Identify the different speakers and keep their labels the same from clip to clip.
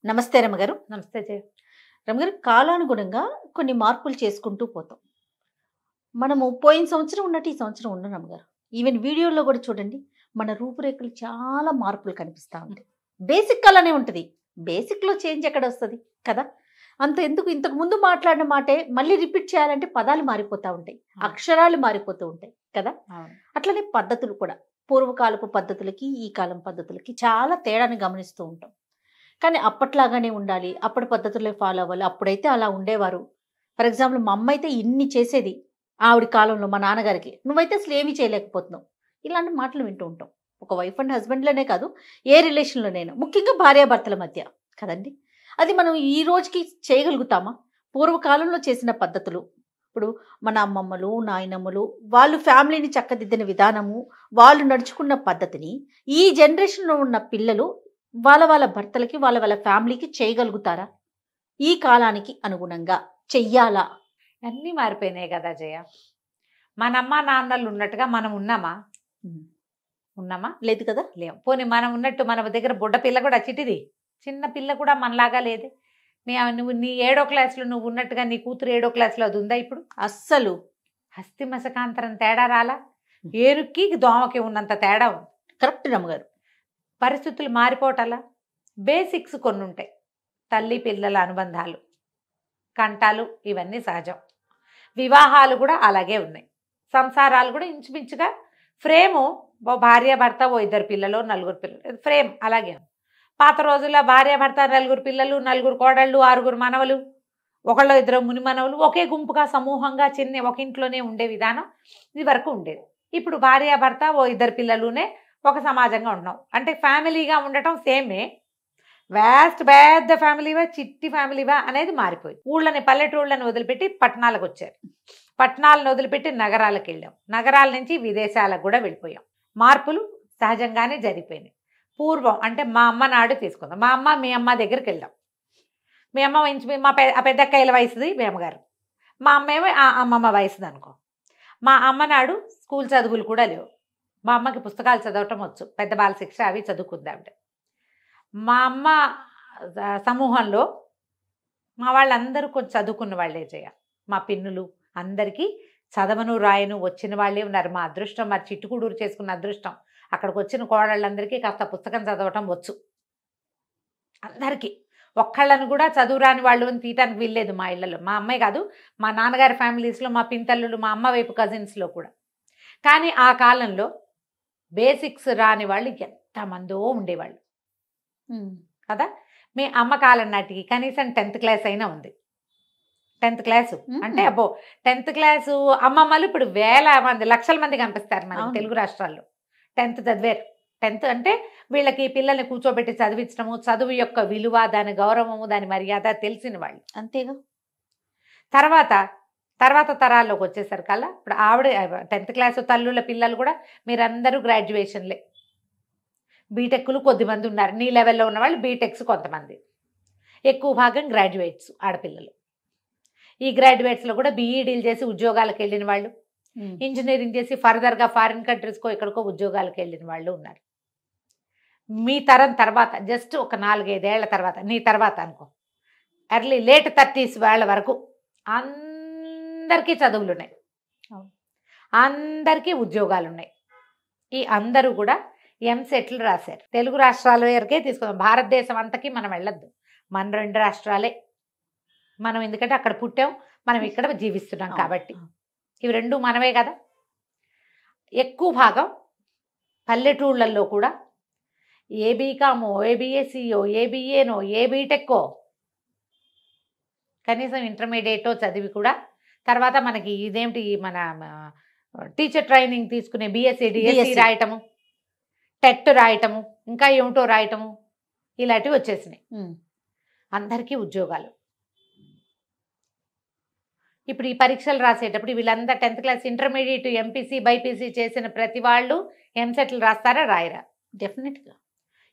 Speaker 1: నమస్తే రమగారు.
Speaker 2: నమస్తే జయ.
Speaker 1: రమగారు, కాలానుగుణంగా కొన్ని మార్పులు చేసుకుంటూ పోతాం. మనము పోయిన సంవత్సరం ఉన్నట్టు ఈ సంవత్సరం ఉండం రమగారు. ఈవెన్ వీడియోలో కూడా చూడండి, మన రూపురేఖలు చాలా మార్పులు కనిపిస్తా ఉంటాయి. బేసిక్ అలానే ఉంటుంది. బేసిక్‌లో చేంజ్ ఎక్కడొస్తది కదా! అంత ఎందుకు ఇంతకు ముందు మాట్లాడిన మాటే మళ్ళీ రిపీట్ చేయాలంటే పదాలు మారిపోతా ఉంటాయి. అక్షరాలు మారిపోతూ ఉంటాయి కదా!
Speaker 2: అవును.
Speaker 1: అట్లనే పద్ధతులు కూడా. పూర్వకాలపు పద్ధతులకి, ఈ కాలం పద్ధతులకి చాలా తేడాని గమనిస్తూ ఉంటాం. కానీ అప్పట్లాగానే ఉండాలి. అప్పటి పద్ధతులే ఫాలో అవ్వాలి. అప్పుడైతే అలా ఉండేవారు. ఫర్ ఎగ్జాంపుల్ మా అమ్మయితే ఇన్ని చేసేది. ఆవిడ కాలంలో మా నాన్నగారికి. నువ్వైతే అసలు ఏమీ చేయలేకపోతున్నావు. ఇలాంటి మాటలు వింటూ ఉంటాం. ఒక వైఫ్ అండ్ హస్బెండ్‌లోనే కాదు, ఏ రిలేషన్‌లోనైనా. ముఖ్యంగా భార్యాభర్తల మధ్య కదండీ! అది మనం ఈ రోజుకి చేయగలుగుతామా? పూర్వకాలంలో చేసిన పద్ధతులు. ఇప్పుడు మన అమ్మమ్మలు, నాయనమ్మలు వాళ్ళు ఫ్యామిలీని చక్కదిద్దిన విధానము, వాళ్ళు నడుచుకున్న పద్ధతిని ఈ జనరేషన్‌లో ఉన్న పిల్లలు వాళ్ళ భర్తలకి, వాళ్ళ ఫ్యామిలీకి చేయగలుగుతారా? ఈ కాలానికి అనుగుణంగా చెయ్యాలా?
Speaker 2: అన్నీ మారిపోయినాయి కదా జయ. మన అమ్మ నాన్నలు ఉన్నట్టుగా మనం ఉన్నామా? ఉన్నామా?
Speaker 1: లేదు కదా?
Speaker 2: లేవు. పోనీ మనం ఉన్నట్టు మన దగ్గర బుడ్డ పిల్ల కూడా చిటిది చిన్న పిల్ల కూడా మనలాగా లేదే. నువ్వు నీ 7వ క్లాస్లో నువ్వు ఉన్నట్టుగా నీ కూతురు 7వ క్లాస్లో అది ఉందా ఇప్పుడు?
Speaker 1: అస్సలు.
Speaker 2: హస్తి మసకాంతరం తేడా రాలా? ఏరుకి దోమకి ఉన్నంత తేడా ఉంది.
Speaker 1: కరెక్ట్ రమ్మగారు.
Speaker 2: పరిస్థితులు మారిపోవటాలా? బేసిక్స్ కొన్ని ఉంటాయి. తల్లి పిల్లల అనుబంధాలు, కంటాలు ఇవన్నీ సహజం. వివాహాలు కూడా అలాగే ఉన్నాయి. సంసారాలు కూడా ఇంచుమించుగా ఫ్రేము భార్య భర్త ఓ 2 పిల్లలు 4 పిల్లలు ఫ్రేమ్ అలాగే ఉంది. పాత రోజుల్లో భార్య భర్త 4 పిల్లలు 4 కోడళ్ళు 6 మనవలు, ఒకళ్ళు 2 ముని మనవలు ఒకే గుంపుగా సమూహంగా చిన్న ఒక ఇంట్లోనే ఉండే విధానం ఇది వరకు ఉండేది. ఇప్పుడు భార్య భర్త ఓ 2 పిల్లలునే ఒక సమాజంగా ఉంటున్నాం. అంటే ఫ్యామిలీగా ఉండటం సేమే, వ్యాస్ట్ పెద్ద ఫ్యామిలీవా చిట్టి ఫ్యామిలీవా అనేది మారిపోయింది. ఊళ్ళని పల్లెటూళ్ళని వదిలిపెట్టి పట్టణాలకు వచ్చారు. పట్టణాలను వదిలిపెట్టి నగరాలకు వెళ్ళాం. నగరాల నుంచి విదేశాలకు కూడా వెళ్ళిపోయాం. మార్పులు సహజంగానే జరిగిపోయినాయి. పూర్వం అంటే మా అమ్మ నాడు తీసుకుందాం. మా అమ్మ మీ అమ్మ దగ్గరికి వెళ్దాం. మీ అమ్మ మా పెద్దక్కయ్యల వయసుది మీ అమ్మగారు, మా అమ్మ ఏమో ఆ అమ్మమ్మ వయసుది అనుకో. మా అమ్మ నాడు స్కూల్ చదువులు కూడా లేవు. మా అమ్మకి పుస్తకాలు చదవటం వచ్చు, పెద్ద బాల శిక్ష అవి చదువుకుందాం. మా అమ్మ సమూహంలో మా వాళ్ళందరూ కొంచెం చదువుకున్న వాళ్ళే జయ. మా పిన్నులు అందరికీ చదవను రాయను వచ్చిన వాళ్ళే ఉన్నారు. మా అదృష్టం, మా చిట్టుకుడూరు చేసుకున్న అదృష్టం. అక్కడికి వచ్చిన కోడళ్ళందరికీ కాస్త పుస్తకం చదవటం వచ్చు అందరికీ. ఒక్కళ్ళని కూడా చదువురాని వాళ్ళు అని తీయటానికి వీల్లేదు మా ఇళ్లలో. మా అమ్మాయి కాదు, మా నాన్నగారి ఫ్యామిలీస్లో, మా పింతల్లులు, మా అమ్మ వైపు కజిన్స్లో కూడా. కానీ ఆ కాలంలో బేసిక్స్ రాని వాళ్ళు ఎంతమందో ఉండేవాళ్ళు కదా. మీ అమ్మ కాలం నాటికి కనీసం 10th క్లాస్ అయినా ఉంది. 10th క్లాసు అంటే అబ్బో 10th క్లాసు అమ్మమ్మలు ఇప్పుడు వేల మంది లక్షల మంది కనిపిస్తారు మనకి తెలుగు రాష్ట్రాల్లో. 10th చదివారు. 10th అంటే వీళ్ళకి పిల్లల్ని కూర్చోబెట్టి చదివించడము, చదువు యొక్క విలువ, దాని గౌరవము, దాని మర్యాద తెలిసిన వాళ్ళు.
Speaker 1: అంతేగా.
Speaker 2: తర్వాత తరాల్లోకి వచ్చేసరికల్లా ఇప్పుడు ఆవిడ 10th క్లాసు తల్లుల పిల్లలు కూడా మీరందరూ గ్రాడ్యుయేషన్లే. బీటెక్లు కొద్దిమంది ఉన్నారు. నీ లెవెల్లో ఉన్న వాళ్ళు బీటెక్స్ కొంతమంది, ఎక్కువ భాగం గ్రాడ్యుయేట్స్ ఆడపిల్లలు. ఈ గ్రాడ్యుయేట్స్లో కూడా బీఈడీలు చేసి ఉద్యోగాలకు వెళ్ళిన వాళ్ళు, ఇంజనీరింగ్ చేసి ఫర్దర్గా ఫారిన్ కంట్రీస్కో ఎక్కడికో ఉద్యోగాలకు వెళ్ళిన వాళ్ళు ఉన్నారు. మీ తరం తర్వాత జస్ట్ ఒక 4-5 ఏళ్ల తర్వాత, నీ తర్వాత అనుకో, ఎర్లీ లేట్ 30s వాళ్ళ వరకు అందరికీ చదువులు ఉన్నాయి, అందరికీ ఉద్యోగాలు ఉన్నాయి. ఈ అందరూ కూడా ఎంసెట్లు రాశారు. తెలుగు రాష్ట్రాల వరకే తీసుకుందాం, భారతదేశం అంతకీ మనం వెళ్ళొద్దు. మన 2 రాష్ట్రాలే మనం, ఎందుకంటే అక్కడ పుట్టాం, మనం ఇక్కడ జీవిస్తున్నాం కాబట్టి. ఇవి 2 మనమే కదా. ఎక్కువ భాగం పల్లెటూళ్ళల్లో కూడా ఏ బీకామో, ఏ బీఎస్సీయో, ఏ బీఏనో, ఏ బీటెక్కో, కనీసం ఇంటర్మీడియటో చదివి కూడా తర్వాత మనకి ఇదేమిటి మన టీచర్ ట్రైనింగ్ తీసుకునే బీఎస్సీ డిఎస్సీ రాయటము, టెట్ రాయటము, ఇంకా ఏమిటో రాయటము, ఇలాంటివి వచ్చేసినాయి. అందరికీ ఉద్యోగాలు. ఇప్పుడు ఈ పరీక్షలు రాసేటప్పుడు వీళ్ళందరూ 10th class, intermediate, MPC, BiPC చేసిన ప్రతి వాళ్ళు ఎంసెట్లు రాస్తారా? రాయరా?
Speaker 1: డెఫినెట్గా.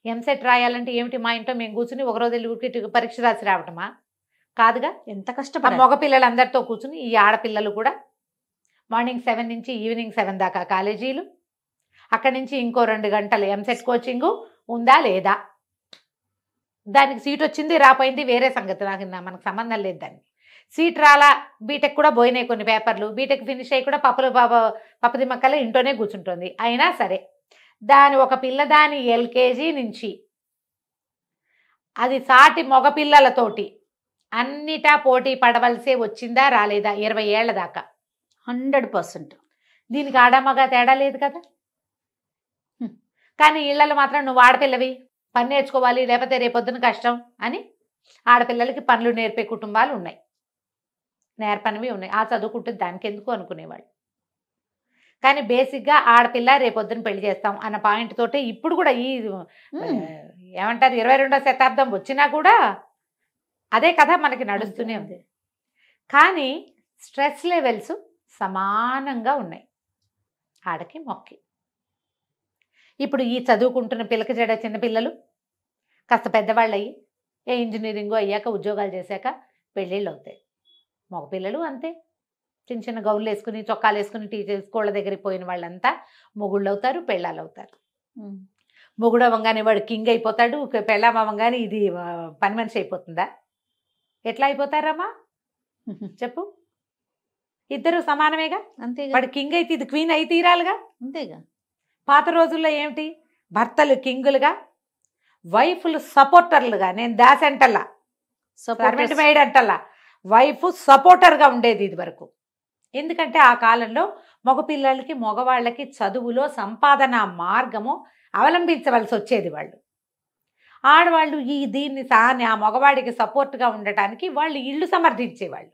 Speaker 2: ఎంసెట్ రాయాలంటే ఏమిటి, మా ఇంట్లో మేము కూర్చుని ఒకరోజు వెళ్ళి పరీక్ష రాసి రావటమా? కాదుగా.
Speaker 1: ఎంత కష్టపడి
Speaker 2: మగ పిల్లలందరితో కూర్చుని ఈ ఆడపిల్లలు కూడా మార్నింగ్ 7 నుంచి ఈవినింగ్ 7 దాకా కాలేజీలు, అక్కడి నుంచి ఇంకో 2 గంటలు ఎంసెట్ కోచింగు ఉందా లేదా? దానికి సీట్ వచ్చింది రాపోయింది వేరే సంగతి, మనకు సంబంధం లేదు దానికి. సీట్ రాలా, బీటెక్ కూడా పోయినాయి కొన్ని పేపర్లు, బీటెక్ ఫినిష్ అయ్యి కూడా పప్పది మక్కల ఇంట్లోనే కూర్చుంటుంది. అయినా సరే ఒక పిల్ల దాని ఎల్కేజీ నుంచి అది సాటి మగపిల్లలతోటి అన్నిటా పోటీ పడవలసే వచ్చిందా రాలేదా 20 ఏళ్ల దాకా?
Speaker 1: 100%.
Speaker 2: దీనికి ఆడమగా తేడా లేదు కదా. కానీ ఇళ్లలో మాత్రం నువ్వు ఆడపిల్లవి పని నేర్చుకోవాలి, లేకపోతే రేపొద్దున కష్టం అని ఆడపిల్లలకి పనులు నేర్పే కుటుంబాలు ఉన్నాయి, నేర్పనివి ఉన్నాయి. ఆ చదువుకుంటుంది దానికి ఎందుకు అనుకునేవాళ్ళు. కానీ బేసిక్గా ఆడపిల్ల రేపొద్దున పెళ్లి చేస్తాం అన్న పాయింట్ తోటే ఇప్పుడు కూడా ఈ ఏమంటారు 22వ శతాబ్దం వచ్చినా కూడా అదే కథ మనకి నడుస్తూనే ఉంది. కానీ స్ట్రెస్ లెవెల్స్ సమానంగా ఉన్నాయి ఆడకి మొక్కి. ఇప్పుడు ఈ చదువుకుంటున్న పిల్లకి చెడ చిన్నపిల్లలు కాస్త పెద్దవాళ్ళు అయ్యి ఏ ఇంజనీరింగ్ అయ్యాక ఉద్యోగాలు చేశాక పెళ్ళిళ్ళు అవుతాయి. మగపిల్లలు అంతే, చిన్న చిన్న గౌన్లు వేసుకుని చొక్కాలు వేసుకుని టీచర్ స్కూళ్ళ దగ్గరికి పోయిన వాళ్ళంతా మొగుళ్ళు అవుతారు, పెళ్ళాలు అవుతారు. మొగుడు అవ్వగానే వాడు కింగ్ అయిపోతాడు, పెళ్ళాం అవ్వగానే ఇది పని మనిషి అయిపోతుందా? ఎట్లా అయిపోతారమ్మా చెప్పు? ఇద్దరు సమానమేగా.
Speaker 1: అంతేగా.
Speaker 2: వాడు కింగ్ అయితే ఇది క్వీన్ అయి తీరాలిగా.
Speaker 1: అంతేగా.
Speaker 2: పాత రోజుల్లో ఏమిటి, భర్తలు కింగులుగా, వైఫ్లు సపోర్టర్లుగా. నేను దాస్ అంటల్లా, సర్వెంట్ మేడ్ అంటల్లా, వైఫ్ సపోర్టర్గా ఉండేది ఇది వరకు. ఎందుకంటే ఆ కాలంలో మగపిల్లలకి మగవాళ్ళకి చదువులో సంపాదన మార్గము అవలంబించవలసి వచ్చేది. వాళ్ళు ఆడవాళ్ళు దీన్ని ఆ మగవాడికి సపోర్ట్గా ఉండటానికి వాళ్ళు ఇళ్ళు సమర్థించేవాళ్ళు.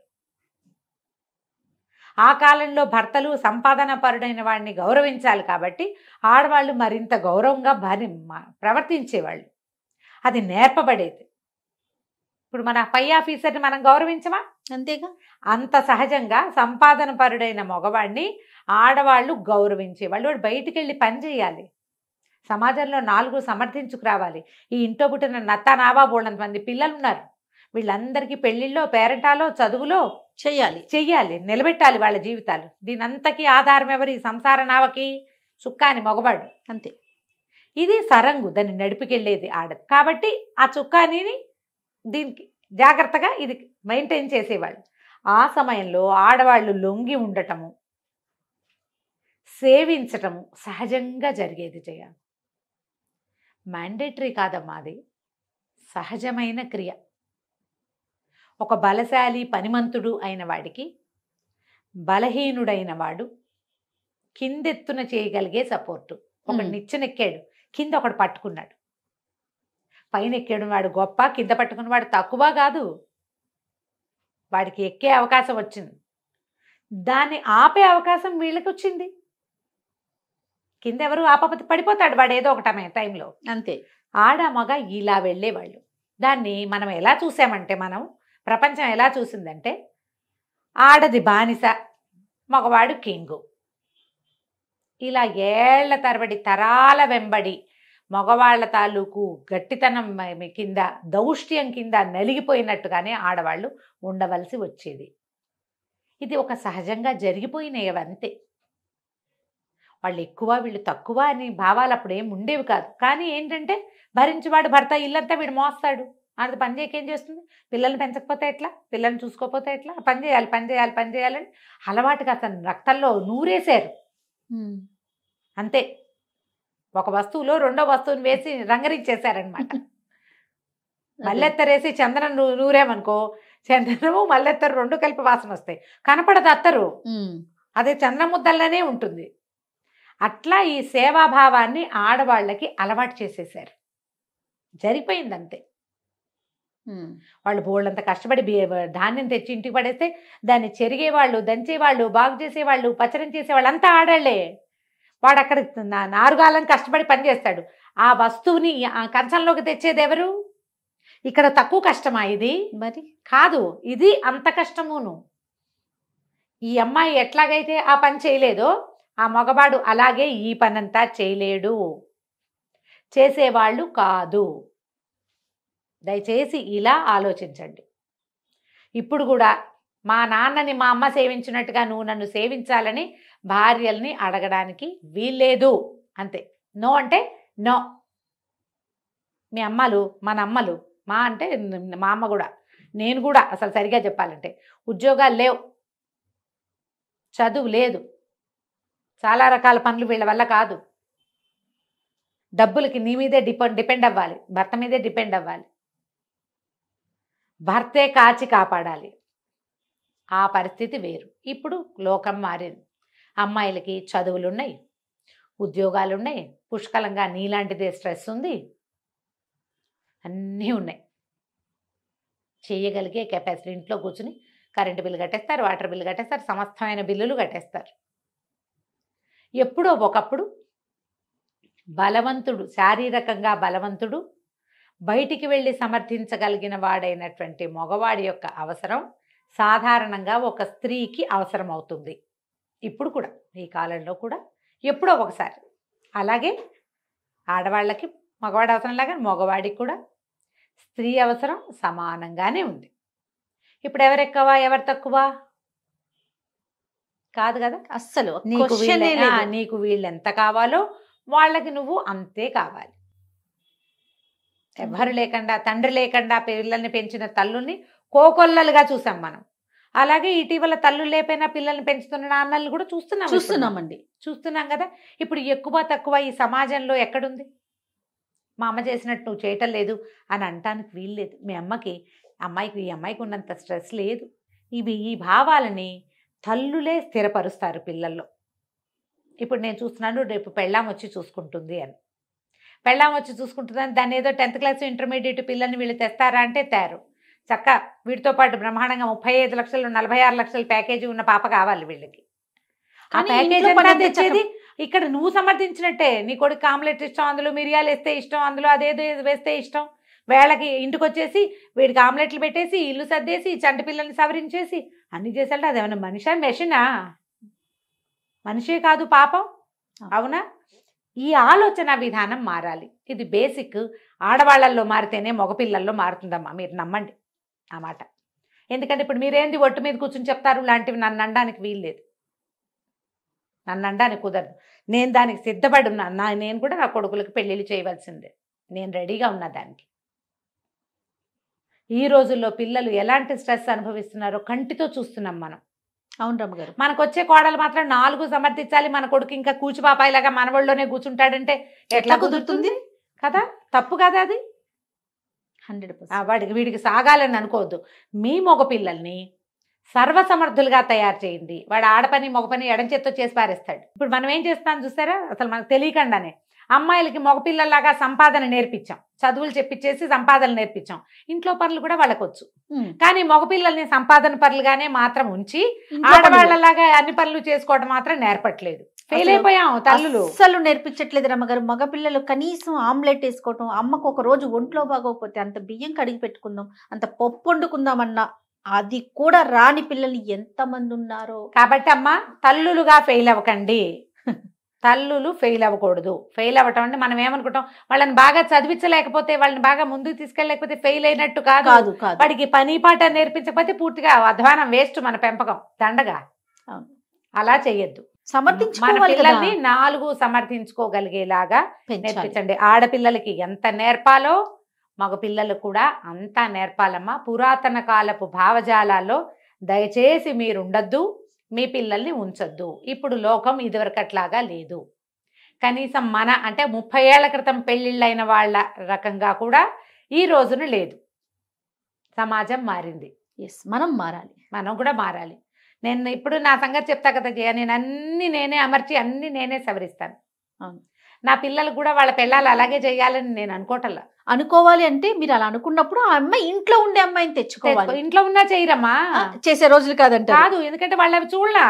Speaker 2: ఆ కాలంలో భర్తలు సంపాదన పరుడైన వాడిని గౌరవించాలి కాబట్టి ఆడవాళ్ళు మరింత గౌరవంగా ప్రవర్తించేవాళ్ళు. అది నేర్పబడేది. ఇప్పుడు మన పై ఆఫీసర్ని మనం గౌరవించమా?
Speaker 1: అంతేగా.
Speaker 2: అంత సహజంగా సంపాదన పరుడైన మగవాడిని ఆడవాళ్ళు గౌరవించేవాళ్ళు. వాడు బయటికి వెళ్ళి పని చేయాలి, సమాజంలో 4 సమర్థించుకురావాలి. ఈ ఇంట్లో పుట్టిన నత్తా నావా బోళ్ళంత మంది పిల్లలు ఉన్నారు, వీళ్ళందరికీ పెళ్లిళ్ళో పేరెంటాలో చదువులో చెయ్యాలి, నిలబెట్టాలి వాళ్ళ జీవితాలు. దీనంతకీ ఆధారం ఎవరు? ఈ సంసార నావకి చుక్కాని మగవాడు.
Speaker 1: అంతే.
Speaker 2: ఇది సరంగు, దాన్ని నడిపికెళ్ళేది ఆడది. కాబట్టి ఆ చుక్కానిని దీనికి జాగ్రత్తగా ఇది మెయింటైన్ చేసేవాళ్ళు. ఆ సమయంలో ఆడవాళ్ళు లొంగి ఉండటము, సేవించటము సహజంగా జరిగేది. మ్యాండేటరీ కాదమ్మా, అది సహజమైన క్రియ. ఒక బలశాలి పనిమంతుడు అయిన వాడికి బలహీనుడైన వాడు కిందెత్తున చేయగలిగే సపోర్టు. ఒకడు నిచ్చెనెక్కాడు, కింద ఒకడు పట్టుకున్నాడు. పైన ఎక్కాడు వాడు గొప్ప, కింద పట్టుకున్న వాడు తక్కువ కాదు. వాడికి ఎక్కే అవకాశం వచ్చింది, దాన్ని ఆపే అవకాశం వీళ్ళకి వచ్చింది. కింద ఎవరు ఆపకపోతే పడిపోతాడు వాడు ఏదో ఒక టైంలో.
Speaker 1: అంతే.
Speaker 2: ఆడ మగ ఇలా వెళ్ళేవాళ్ళు. దాన్ని మనం ఎలా చూసామంటే, ప్రపంచం ఎలా చూసిందంటే, ఆడది బానిస, మగవాడు కింగు. ఇలా ఏళ్ల తరబడి తరాల వెంబడి మగవాళ్ల తాలూకు గట్టితనం కింద, దౌష్ట్యం కింద నలిగిపోయినట్టుగానే ఆడవాళ్ళు ఉండవలసి వచ్చేది. ఇది ఒక సహజంగా జరిగిపోయినవంతే. వాళ్ళు ఎక్కువ వీళ్ళు తక్కువ అని భావాలు అప్పుడు ఏం ఉండేవి కాదు. కానీ ఏంటంటే భరించేవాడు భర్త, ఇల్లంతా వీడు మోస్తాడు. అది పని చేయకేం చేస్తుంది? పిల్లల్ని పెంచకపోతే ఎట్లా, పిల్లల్ని చూసుకోకపోతే ఎట్లా? పని చేయాలని అలవాటుగా అతను రక్తంలో నూరేశారు. అంతే. ఒక వస్తువులో రెండో వస్తువుని వేసి రంగరించేశారనమాట. మల్లెత్తరేసి చందనం నూరేమనుకో, చందనము మల్లెత్తరు 2 కలిపి వాసన వస్తాయి, కనపడదు అత్తరు, అదే చందన ముద్దల్లోనే ఉంటుంది. అట్లా ఈ సేవాభావాన్ని ఆడవాళ్ళకి అలవాటు చేసేసారు. జరిగిపోయింది అంతే. వాళ్ళు బోళ్ళంత కష్టపడి ధాన్యం తెచ్చి ఇంటికి పడేస్తే దాన్ని చెరిగేవాళ్ళు, దంచేవాళ్ళు, బాగు చేసేవాళ్ళు, పచ్చరం చేసేవాళ్ళు అంతా ఆడళ్లే. వాడు అక్కడ నారుగాలం కష్టపడి పనిచేస్తాడు. ఆ వస్తువుని ఆ కంచంలోకి తెచ్చేది ఎవరు? ఇక్కడ తక్కువ కష్టమా ఇది? మరి కాదు, ఇది అంత కష్టమును. ఈ అమ్మాయి ఎట్లాగైతే ఆ పని చేయలేదో ఆ మగవాడు అలాగే ఈ పనంతా చేయలేడు, చేసేవాళ్ళు కాదు. దయచేసి ఇలా ఆలోచించండి. ఇప్పుడు కూడా మా నాన్నని మా అమ్మ సేవించినట్టుగా నువ్వు నన్ను సేవించాలని భార్యల్ని అడగడానికి వీల్లేదు. అంతే. నో అంటే నో. మీ అమ్మలు, మన అమ్మలు మా అంటే మా అమ్మ కూడా, నేను కూడా అసలు సరిగా చెప్పాలంటే ఉద్యోగాలు లేవు, చదువు లేదు, చాలా రకాల పనులు వీళ్ళ వల్ల కాదు. డబ్బులకి నీ మీదే డిపెండ్ అవ్వాలి, భర్త మీదే డిపెండ్ అవ్వాలి, భర్తే కాచి కాపాడాలి. ఆ పరిస్థితి వేరు. ఇప్పుడు లోకం మారింది. అమ్మాయిలకి చదువులు ఉన్నాయి, ఉద్యోగాలు ఉన్నాయి, పుష్కలంగా నీలాంటిదే స్ట్రెస్ ఉంది, అన్నీ ఉన్నాయి. చేయగలిగే కెపాసిటీ. ఇంట్లో కూర్చుని కరెంటు బిల్లు కట్టేస్తారు, వాటర్ బిల్లు కట్టేస్తారు, సమస్తమైన బిల్లులు కట్టేస్తారు. ఎప్పుడో ఒకప్పుడు బలవంతుడు, శారీరకంగా బలవంతుడు, బయటికి వెళ్ళి సమర్థించగలిగిన వాడైనటువంటి మగవాడి యొక్క అవసరం సాధారణంగా ఒక స్త్రీకి అవసరం అవుతుంది. ఇప్పుడు కూడా, ఈ కాలంలో కూడా ఎప్పుడో ఒకసారి. అలాగే ఆడవాళ్ళకి మగవాడి అవసరం లాగా మగవాడికి కూడా స్త్రీ అవసరం సమానంగానే ఉంది. ఇప్పుడు ఎవరు ఎక్కువ ఎవరు తక్కువ కాదు కదా.
Speaker 1: అస్సలు
Speaker 2: నీకు వీళ్ళు ఎంత కావాలో వాళ్ళకి నువ్వు అంతే కావాలి. ఎవరు లేకుండా, తండ్రి లేకుండా పిల్లల్ని పెంచిన తల్లుల్ని కోకొల్లలుగా చూసాం మనం. అలాగే ఇటీవల తల్లు లేపైనా పిల్లల్ని పెంచుతున్న నాన్నల్ని కూడా చూస్తున్నాం కదా. ఇప్పుడు ఎక్కువ తక్కువ ఈ సమాజంలో ఎక్కడుంది? మా అమ్మ చేసినట్టు నువ్వు చేయటం లేదు అని అంటానికి వీల్లేదు. మీ ఈ అమ్మాయికి ఉన్నంత స్ట్రెస్ లేదు. ఈ భావాలని తల్లులే స్థిరపరుస్తారు పిల్లల్లో. ఇప్పుడు నేను చూస్తున్నాను, రేపు పెళ్ళాం వచ్చి చూసుకుంటుంది అని. పెళ్ళాం వచ్చి చూసుకుంటుందని దాన్ని ఏదో 10th క్లాస్ ఇంటర్మీడియట్ పిల్లల్ని వీళ్ళు తెస్తారా అంటే తేరు. చక్క వీటితో పాటు బ్రహ్మాండంగా 35 లక్షలు 46 లక్షల ప్యాకేజీ ఉన్న పాప కావాలి వీళ్ళకి. ఆ ప్యాకేజ్ అంతా తెచ్చేది ఇక్కడ నువ్వు సమర్థించినట్టే. నీ కొడుకు ఆమ్లెట్ ఇష్టం, అందులో మిరియాలు వేస్తే ఇష్టం, అందులో అదేదో వేస్తే ఇష్టం. వేళకి ఇంటికి వచ్చేసి వీడికి ఆమ్లెట్లు పెట్టేసి, ఇల్లు సర్దేసి, చంటి పిల్లల్ని సవరించేసి అన్ని చేసాలంటే అదేమన్నా మనిషా మెషినా? మనిషే కాదు పాపం. అవునా? ఈ ఆలోచన విధానం మారాలి. ఇది బేసిక్. ఆడవాళ్ళల్లో మారితేనే మగపిల్లల్లో మారుతుందమ్మా, మీరు నమ్మండి ఆ మాట. ఎందుకంటే ఇప్పుడు మీరేంది ఒట్టు మీద కూర్చుని చెప్తారు లాంటివి నన్ను అనడానికి వీల్లేదు, నన్ను అనడానికి కుదరదు. నేను దానికి సిద్ధపడి ఉన్నా. నేను కూడా నా కొడుకులకు పెళ్ళిళ్ళు చేయవలసిందే, నేను రెడీగా ఉన్నా దానికి. ఈ రోజుల్లో పిల్లలు ఎలాంటి స్ట్రెస్ అనుభవిస్తున్నారో కంటితో చూస్తున్నాం మనం.
Speaker 1: అవును రమ్మగారు.
Speaker 2: మనకు వచ్చే కోడలు మాత్రం 4 సమర్థించాలి, మన కొడుకు ఇంకా కూచిపాపాయిలాగా మనవళ్ళలోనే కూర్చుంటాడంటే ఎట్లా కుదురుతుంది కదా? తప్పు కదా అది.
Speaker 1: 100%.
Speaker 2: వీడికి సాగాలని అనుకోవద్దు. మీ మగ పిల్లల్ని సర్వసమర్థులుగా తయారు చేయండి. వాడు ఆడపని మగ పని ఎడం చేత్తో చేసి పారేస్తాడు. ఇప్పుడు మనం ఏం చేస్తాం చూస్తారా, అసలు మనకు తెలియకుండానే అమ్మాయిలకి మగపిల్లల్లాగా సంపాదన నేర్పించాం, చదువులు చెప్పించేసి సంపాదన నేర్పించాం. ఇంట్లో పనులు కూడా వాళ్ళకు వచ్చు. కానీ మగపిల్లల్ని సంపాదన పనులుగానే మాత్రం ఉంచి ఆడవాళ్ళలాగా అన్ని పనులు చేసుకోవడం మాత్రం నేర్పట్లేదు. ఫెయిల్ అయిపోయాం. తల్లులు
Speaker 1: అస్సలు నేర్పించట్లేదు రమ్మగారు. మగపిల్లలు కనీసం ఆమ్లెట్ వేసుకోవటం, అమ్మకు ఒక రోజు ఒంట్లో బాగోకపోతే అంత బియ్యం కడిగి పెట్టుకుందాం, అంత పప్పు వండుకుందామన్నా అది కూడా రాని పిల్లలు ఎంతమంది ఉన్నారో.
Speaker 2: కాబట్టి అమ్మ, తల్లులుగా ఫెయిల్ అవ్వకండి. తల్లులు ఫెయిల్ అవ్వకూడదు. ఫెయిల్ అవ్వటం అంటే మనం ఏమనుకుంటాం, వాళ్ళని బాగా చదివించలేకపోతే, వాళ్ళని బాగా ముందుకు తీసుకెళ్ళలేకపోతే ఫెయిల్ అయినట్టు కాదు. వాడికి పని పాట నేర్పించకపోతే పూర్తిగా అధ్వానం, వేస్ట్ మన పెంపకం, దండగా. అలా చెయ్యొద్దు. మన పిల్లల్ని 4 సమర్థించుకోగలిగేలాగా నేర్పించండి. ఆడపిల్లలకి ఎంత నేర్పాలో మగపిల్లలు కూడా అంతా నేర్పాలమ్మా. పురాతన కాలపు భావజాలాల్లో దయచేసి మీరు ఉండద్దు, మీ పిల్లల్ని ఉంచొద్దు. ఇప్పుడు లోకం ఇదివరకట్లాగా లేదు. కనీసం అంటే 30 ఏళ్ల క్రితం పెళ్ళిళ్ళైన వాళ్ళ రకంగా కూడా ఈ రోజున లేదు. సమాజం మారింది.
Speaker 1: మనం మారాలి,
Speaker 2: మనం కూడా మారాలి. నేను ఇప్పుడు నా సంగతి చెప్తా కదా జయ, నేను అన్ని నేనే అమర్చి అన్ని నేనే సవరిస్తాను. నా పిల్లలు కూడా వాళ్ళ పిల్లలు అలాగే చేయాలని నేను అనుకోవటల్లా.
Speaker 1: అనుకోవాలి అంటే మీరు అలా అనుకున్నప్పుడు ఆ అమ్మాయి ఇంట్లో ఉండే అమ్మాయిని తెచ్చుకోవాలి.
Speaker 2: ఇంట్లో ఉన్నా చేయరమ్మా,
Speaker 1: చేసే రోజులు కాదు.
Speaker 2: ఎందుకంటే వాళ్ళు అవి చూడలా.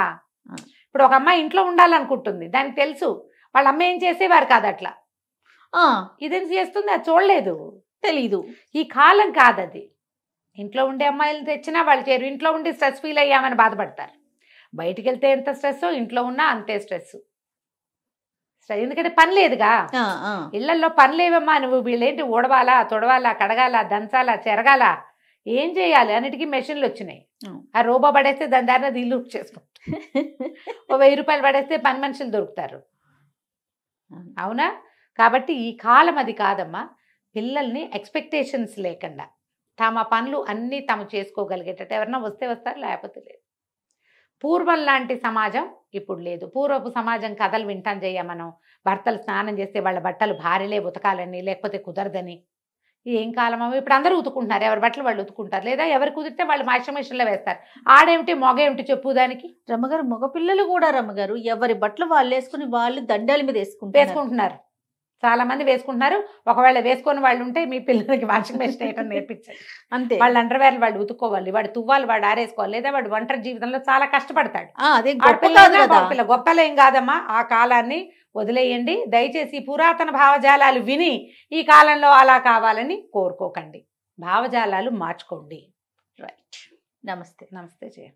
Speaker 2: ఇప్పుడు ఒక అమ్మాయి ఇంట్లో ఉండాలనుకుంటుంది, దానికి తెలుసు వాళ్ళ అమ్మ ఏం చేసేవారు కాదు అట్లా. ఇదేం చేస్తుంది అది చూడలేదు,
Speaker 1: తెలీదు.
Speaker 2: ఈ కాలం కాదది. ఇంట్లో ఉండే అమ్మాయిలు తెచ్చినా వాళ్ళు చేయరు. ఇంట్లో ఉండి స్ట్రెస్ ఫీల్ అయ్యామని బాధపడతారు. బయటికి వెళ్తే ఎంత స్ట్రెస్, ఇంట్లో ఉన్నా అంతే స్ట్రెస్. ఎందుకంటే పని లేదుగా. ఇళ్లలో పని లేవమ్మా. నువ్వు వీళ్ళేంటి ఊడవాలా, తొడవాలా, కడగాల, దంచాలా, చెరగాల, ఏం చేయాలి? అన్నిటికీ మెషిన్లు వచ్చినాయి. ఆ రోబో పడేస్తే దాని దారిన ఇల్లు చేసుకుంటారు. ఓ 1000 రూపాయలు పడేస్తే పని మనుషులు దొరుకుతారు. అవునా? కాబట్టి ఈ కాలం అది కాదమ్మా. పిల్లల్ని ఎక్స్పెక్టేషన్స్ లేకుండా తమ పనులు అన్నీ తాము చేసుకోగలిగేటట్టు ఎవరన్నా వస్తే వస్తారు, లేకపోతే లేదు. పూర్వం లాంటి సమాజం ఇప్పుడు లేదు. పూర్వపు సమాజం కథలు వింటాం చెయ్య మనం. భర్తలు స్నానం చేస్తే వాళ్ళ బట్టలు భార్యలే ఉతకాలని, లేకపోతే కుదరదని. ఏం కాలమో ఇప్పుడు అందరూ ఉతుకుంటున్నారు, ఎవరి బట్టలు వాళ్ళు ఉతుకుంటారు, లేదా ఎవరు కుదిరితే వాళ్ళు వాషింగ్ మిషన్లో వేస్తారు. ఆడేమిటి మొగేమిటి చెప్పు దానికి.
Speaker 1: రమ్మగారు మగపిల్లలు కూడా రమ్మగారు ఎవరి బట్టలు వాళ్ళు వేసుకుని వాళ్ళు దండాల మీద
Speaker 2: వేసుకుంటున్నారు. చాలా మంది వేసుకుంటున్నారు. ఒకవేళ వేసుకొని వాళ్ళు ఉంటే మీ పిల్లలకి వాషింగ్ మెషిన్ వేయడం నేర్పించాలి.
Speaker 1: అంతే.
Speaker 2: వాళ్ళ అండర్వేర్ వాళ్ళు ఉతుక్కోవాలి, వాడు తువ్వాలి వాడు ఆరేసుకోవాలి, లేదా వాడు ఒంటరి జీవితంలో చాలా కష్టపడతాడు.
Speaker 1: అదే
Speaker 2: గొప్పలేం కాదమ్మా. ఆ కాలాన్ని వదిలేయండి దయచేసి. పురాతన భావజాలాలు విని ఈ కాలంలో అలా కావాలని కోరుకోకండి. భావజాలాలు మార్చుకోండి.
Speaker 1: రైట్. నమస్తే.
Speaker 2: నమస్తే జయ.